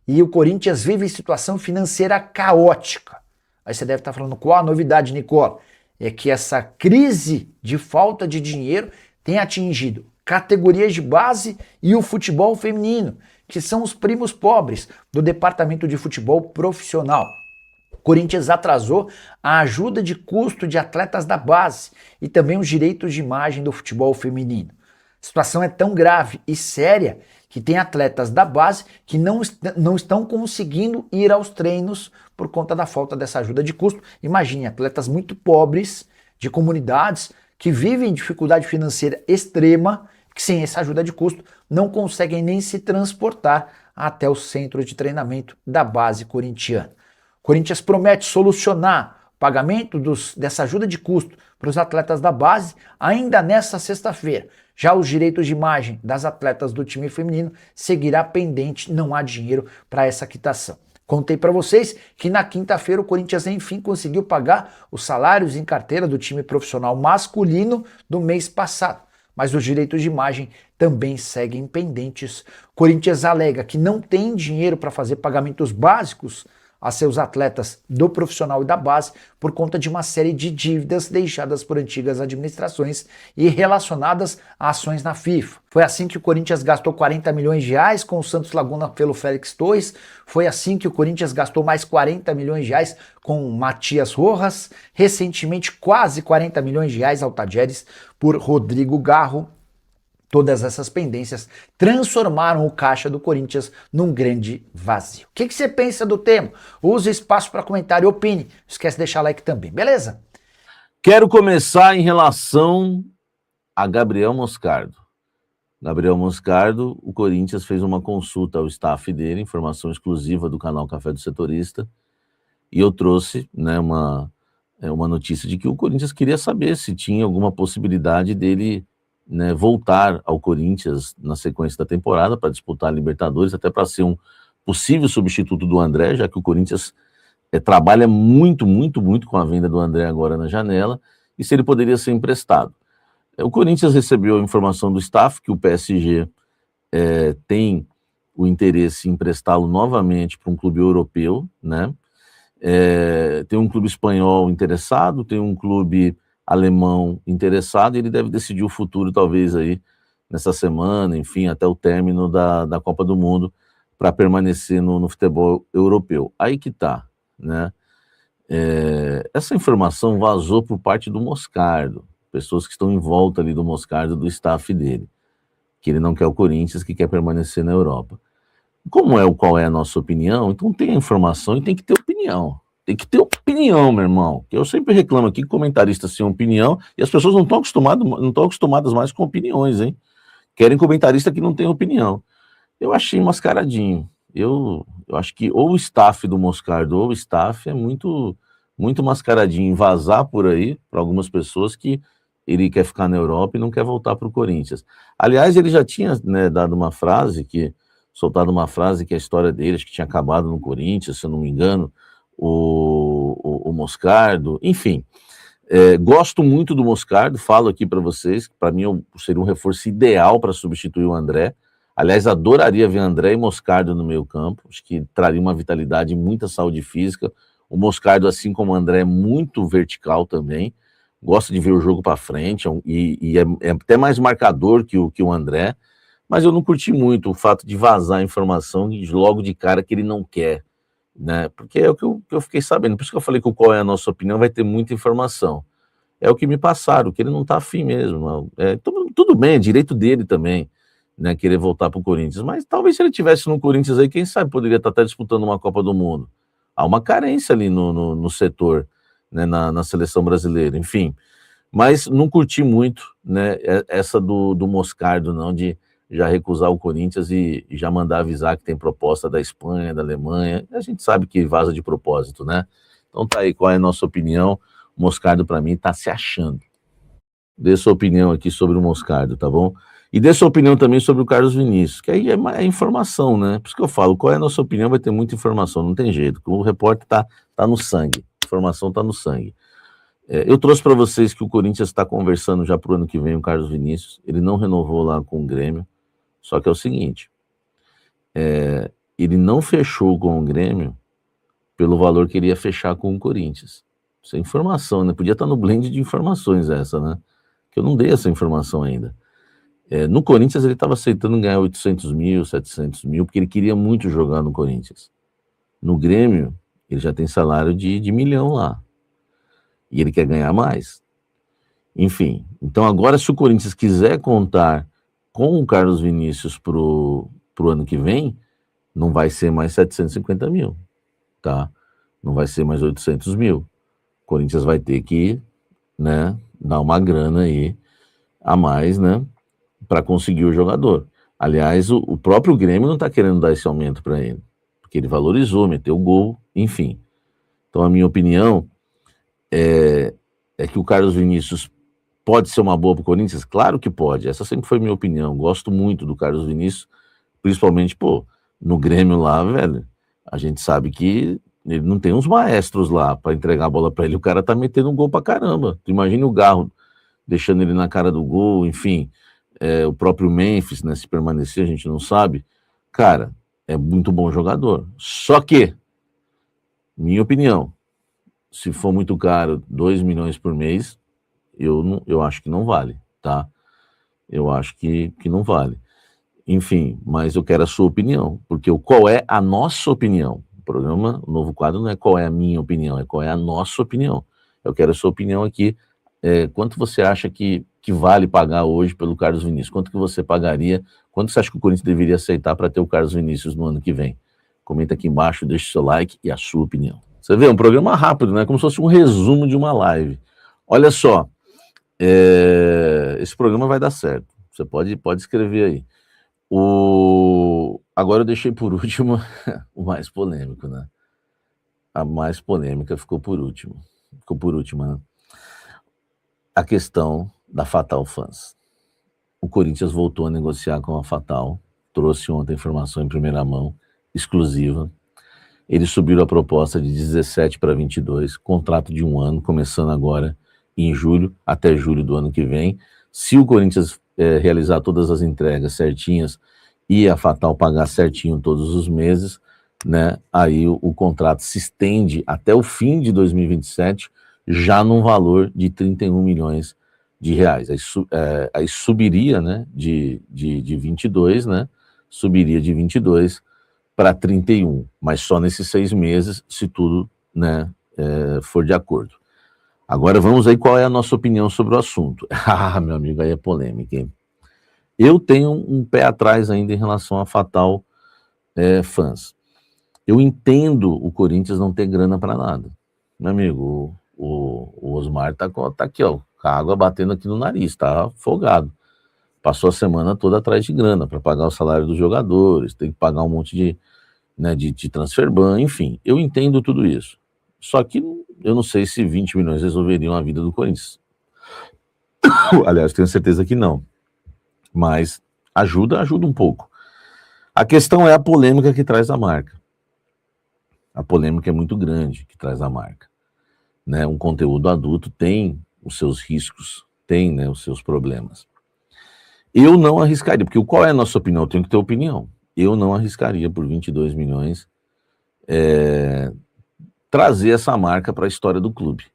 e o Corinthians vive situação financeira caótica. Aí você deve estar falando, qual a novidade, Nicola? É que essa crise de falta de dinheiro tem atingido categorias de base e o futebol feminino, que são os primos pobres do departamento de futebol profissional. O Corinthians atrasou a ajuda de custo de atletas da base e também os direitos de imagem do futebol feminino. A situação é tão grave e séria que tem atletas da base que não estão conseguindo ir aos treinos por conta da falta dessa ajuda de custo. Imagine, atletas muito pobres de comunidades que vivem em dificuldade financeira extrema, que sem essa ajuda de custo não conseguem nem se transportar até o centro de treinamento da base corintiana. O Corinthians promete solucionar o pagamento dessa ajuda de custo para os atletas da base ainda nesta sexta-feira. Já os direitos de imagem das atletas do time feminino seguirá pendente, não há dinheiro para essa quitação. Contei para vocês que na quinta-feira o Corinthians enfim conseguiu pagar os salários em carteira do time profissional masculino do mês passado, mas os direitos de imagem também seguem pendentes. O Corinthians alega que não tem dinheiro para fazer pagamentos básicos a seus atletas do profissional e da base por conta de uma série de dívidas deixadas por antigas administrações e relacionadas a ações na FIFA. Foi assim que o Corinthians gastou 40 milhões de reais com o Santos Laguna pelo Félix Torres, foi assim que o Corinthians gastou mais 40 milhões de reais com Matias Rojas, recentemente quase 40 milhões de reais ao Tajeres por Rodrigo Garro. Todas essas pendências transformaram o caixa do Corinthians num grande vazio. O que você pensa do tema? Use espaço para comentário e opine. Não esquece de deixar like também, beleza? Quero começar em relação a Gabriel Moscardo. Gabriel Moscardo, o Corinthians fez uma consulta ao staff dele, informação exclusiva do canal Café do Setorista, e eu trouxe, né, uma notícia de que o Corinthians queria saber se tinha alguma possibilidade dele, né, voltar ao Corinthians na sequência da temporada para disputar a Libertadores, até para ser um possível substituto do André, já que o Corinthians trabalha muito com a venda do André agora na janela, e se ele poderia ser emprestado. O Corinthians recebeu a informação do staff que o PSG tem o interesse em emprestá-lo novamente para um clube europeu, né? Tem um clube espanhol interessado, tem um clube alemão interessado, e ele deve decidir o futuro talvez aí nessa semana, enfim, até o término da Copa do Mundo, para permanecer no futebol europeu. Aí que tá, né? Essa informação vazou por parte do Moscardo, pessoas que estão em volta ali do Moscardo, do staff dele, que ele não quer o Corinthians, que quer permanecer na Europa. Qual é a nossa opinião? Então tem a informação e tem que ter opinião. Tem que ter opinião, meu irmão. Eu sempre reclamo aqui que comentaristas sem opinião, e as pessoas não estão acostumadas mais com opiniões, hein? Querem comentarista que não tem opinião. Eu achei mascaradinho. Eu acho que ou o staff do Moscardo ou o staff é muito mascaradinho em vazar por aí para algumas pessoas que ele quer ficar na Europa e não quer voltar para o Corinthians. Aliás, ele já tinha, né, soltado uma frase que a história dele, acho que tinha acabado no Corinthians, se eu não me engano, o Moscardo, enfim. Gosto muito do Moscardo, falo aqui para vocês, para mim seria um reforço ideal para substituir o André. Aliás, adoraria ver André e Moscardo no meio campo, acho que traria uma vitalidade e muita saúde física. O Moscardo, assim como o André, é muito vertical também, gosta de ver o jogo para frente, e é até mais marcador que o André, mas eu não curti muito o fato de vazar a informação logo de cara que ele não quer, né? Porque é o que eu fiquei sabendo, por isso que eu falei que qual é a nossa opinião, vai ter muita informação. É o que me passaram, que ele não tá afim mesmo. Tudo bem, é direito dele também, né, querer voltar pro Corinthians, mas talvez se ele tivesse no Corinthians aí, quem sabe poderia estar até disputando uma Copa do Mundo. Há uma carência ali no setor, né, na seleção brasileira, enfim. Mas não curti muito, né, essa do Moscardo, não, de já recusar o Corinthians e já mandar avisar que tem proposta da Espanha, da Alemanha. A gente sabe que vaza de propósito, né? Então tá aí, qual é a nossa opinião? O Moscardo, para mim, tá se achando. Dê sua opinião aqui sobre o Moscardo, tá bom? E dê sua opinião também sobre o Carlos Vinícius, que aí é informação, né? Por isso que eu falo, qual é a nossa opinião, vai ter muita informação, não tem jeito. O repórter tá no sangue, a informação tá no sangue. Eu trouxe para vocês que o Corinthians está conversando já pro ano que vem o Carlos Vinícius, ele não renovou lá com o Grêmio, só que é o seguinte, ele não fechou com o Grêmio pelo valor que ele ia fechar com o Corinthians. Isso é informação, né? Podia estar no blend de informações essa, né? Que eu não dei essa informação ainda. No Corinthians ele estava aceitando ganhar 800 mil, 700 mil, porque ele queria muito jogar no Corinthians. No Grêmio, ele já tem salário de milhão lá. E ele quer ganhar mais. Enfim, então agora se o Corinthians quiser contar com o Carlos Vinícius pro ano que vem, não vai ser mais 750 mil, tá? Não vai ser mais 800 mil. O Corinthians vai ter que, né, dar uma grana aí a mais, né, para conseguir o jogador. Aliás, o próprio Grêmio não está querendo dar esse aumento para ele, porque ele valorizou, meteu gol, enfim. Então a minha opinião é que o Carlos Vinícius pode ser uma boa para o Corinthians? Claro que pode, essa sempre foi minha opinião. Gosto muito do Carlos Vinícius, principalmente, no Grêmio lá, velho, a gente sabe que ele não tem uns maestros lá para entregar a bola para ele, o cara tá metendo um gol pra caramba. Tu imagina o Garro deixando ele na cara do gol, enfim, o próprio Memphis, né, se permanecer, a gente não sabe. Cara, é muito bom jogador. Só que, minha opinião, se for muito caro, 2 milhões por mês, eu acho que não vale, tá? Eu acho que não vale. Enfim, mas eu quero a sua opinião, porque qual é a nossa opinião? O programa, o novo quadro, não é qual é a minha opinião, é qual é a nossa opinião. Eu quero a sua opinião aqui. Quanto você acha que vale pagar hoje pelo Carlos Vinícius? Quanto que você pagaria? Quanto você acha que o Corinthians deveria aceitar para ter o Carlos Vinícius no ano que vem? Comenta aqui embaixo, deixa o seu like e a sua opinião. Você vê, um programa rápido, né? Como se fosse um resumo de uma live. Olha só, esse programa vai dar certo. Você pode escrever aí. Agora eu deixei por último o mais polêmico, né? A mais polêmica ficou por último. Ficou por última, né? A questão da Fatal Fans. O Corinthians voltou a negociar com a Fatal, trouxe ontem a informação em primeira mão, exclusiva. Eles subiram a proposta de 17 para 22, contrato de 1 ano, começando agora em julho, até julho do ano que vem. Se o Corinthians realizar todas as entregas certinhas e a Fatal pagar certinho todos os meses, né, aí o contrato se estende até o fim de 2027, já num valor de 31 milhões de reais. Aí subiria, né, de 22, né, subiria de 22 para 31, mas só nesses 6 meses, se tudo, né, for de acordo. Agora vamos aí qual é a nossa opinião sobre o assunto. Ah, meu amigo, aí é polêmica, hein? Eu tenho um pé atrás ainda em relação a Fatal Fans. Eu entendo o Corinthians não ter grana para nada. Meu amigo, o Osmar tá aqui, ó, com a água batendo aqui no nariz, tá afogado. Passou a semana toda atrás de grana para pagar o salário dos jogadores, tem que pagar um monte de transfer ban, enfim. Eu entendo tudo isso. Só que eu não sei se 20 milhões resolveriam a vida do Corinthians. Aliás, tenho certeza que não. Mas ajuda um pouco. A questão é a polêmica que traz a marca. A polêmica é muito grande que traz a marca. Né? Um conteúdo adulto tem os seus riscos, tem, né, os seus problemas. Eu não arriscaria, porque qual é a nossa opinião? Eu tenho que ter opinião. Eu não arriscaria por 22 milhões trazer essa marca para a história do clube.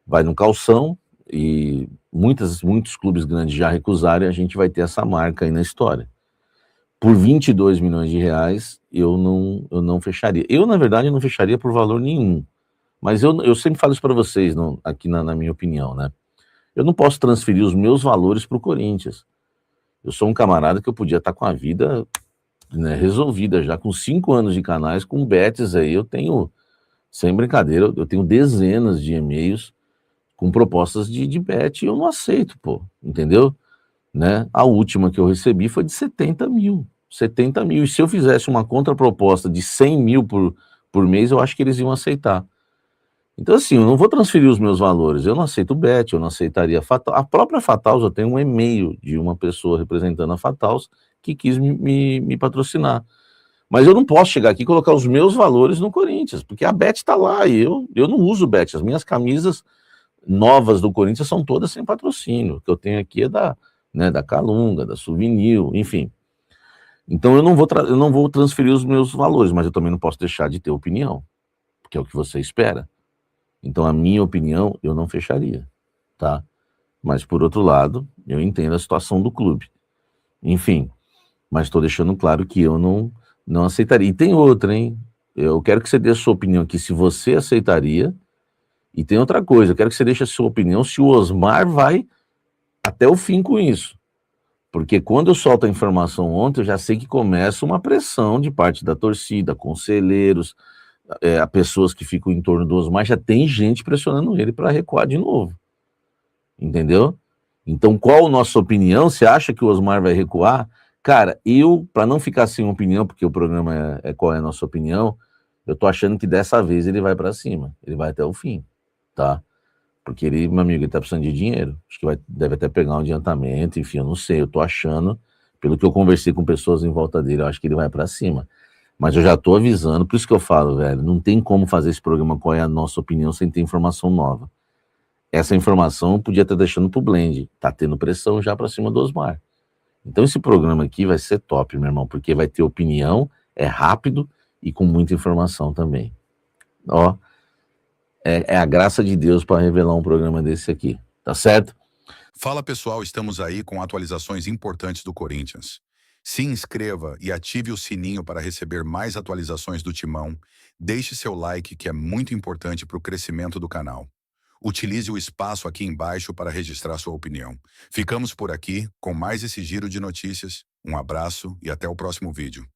Vai no calção e muitos clubes grandes já recusaram e a gente vai ter essa marca aí na história. Por 22 milhões de reais, eu não fecharia. Eu, na verdade, não fecharia por valor nenhum. Mas eu sempre falo isso para vocês, aqui na minha opinião, né? Eu não posso transferir os meus valores para o Corinthians. Eu sou um camarada que eu podia estar com a vida, né, resolvida já, com 5 anos de canais, com bets aí, eu tenho, sem brincadeira, eu tenho dezenas de e-mails com propostas de bet e eu não aceito, entendeu? Né? A última que eu recebi foi de 70 mil. 70 mil. E se eu fizesse uma contraproposta de 100 mil por mês, eu acho que eles iam aceitar. Então, assim, eu não vou transferir os meus valores. Eu não aceito bet, eu não aceitaria Fatal. A própria Fatals, eu tenho um e-mail de uma pessoa representando a Fatals que quis me patrocinar. Mas eu não posso chegar aqui e colocar os meus valores no Corinthians, porque a bet está lá e eu não uso bet. As minhas camisas novas do Corinthians são todas sem patrocínio. O que eu tenho aqui é da Calunga, da Souvenir, enfim. Então eu não vou transferir os meus valores, mas eu também não posso deixar de ter opinião, porque é o que você espera. Então a minha opinião eu não fecharia, tá? Mas por outro lado, eu entendo a situação do clube. Enfim, mas estou deixando claro que eu não aceitaria. E tem outra, hein? Eu quero que você dê a sua opinião aqui se você aceitaria. E tem outra coisa, eu quero que você deixe a sua opinião se o Osmar vai até o fim com isso. Porque quando eu solto a informação ontem, eu já sei que começa uma pressão de parte da torcida, conselheiros, pessoas que ficam em torno do Osmar, já tem gente pressionando ele para recuar de novo. Entendeu? Então, qual a nossa opinião? Você acha que o Osmar vai recuar? Cara, para não ficar sem opinião, porque o programa é qual é a nossa opinião, eu tô achando que dessa vez ele vai para cima, ele vai até o fim, tá? Porque ele, meu amigo, ele tá precisando de dinheiro. Acho que deve até pegar um adiantamento, enfim, eu não sei. Eu tô achando, pelo que eu conversei com pessoas em volta dele, eu acho que ele vai para cima. Mas eu já tô avisando, por isso que eu falo, velho, não tem como fazer esse programa qual é a nossa opinião sem ter informação nova. Essa informação eu podia estar deixando pro Blend. Tá tendo pressão já para cima do Osmar. Então esse programa aqui vai ser top, meu irmão, porque vai ter opinião, é rápido e com muita informação também. Ó, é a graça de Deus para revelar um programa desse aqui, tá certo? Fala pessoal, estamos aí com atualizações importantes do Corinthians. Se inscreva e ative o sininho para receber mais atualizações do Timão. Deixe seu like, que é muito importante para o crescimento do canal. Utilize o espaço aqui embaixo para registrar sua opinião. Ficamos por aqui com mais esse giro de notícias. Um abraço e até o próximo vídeo.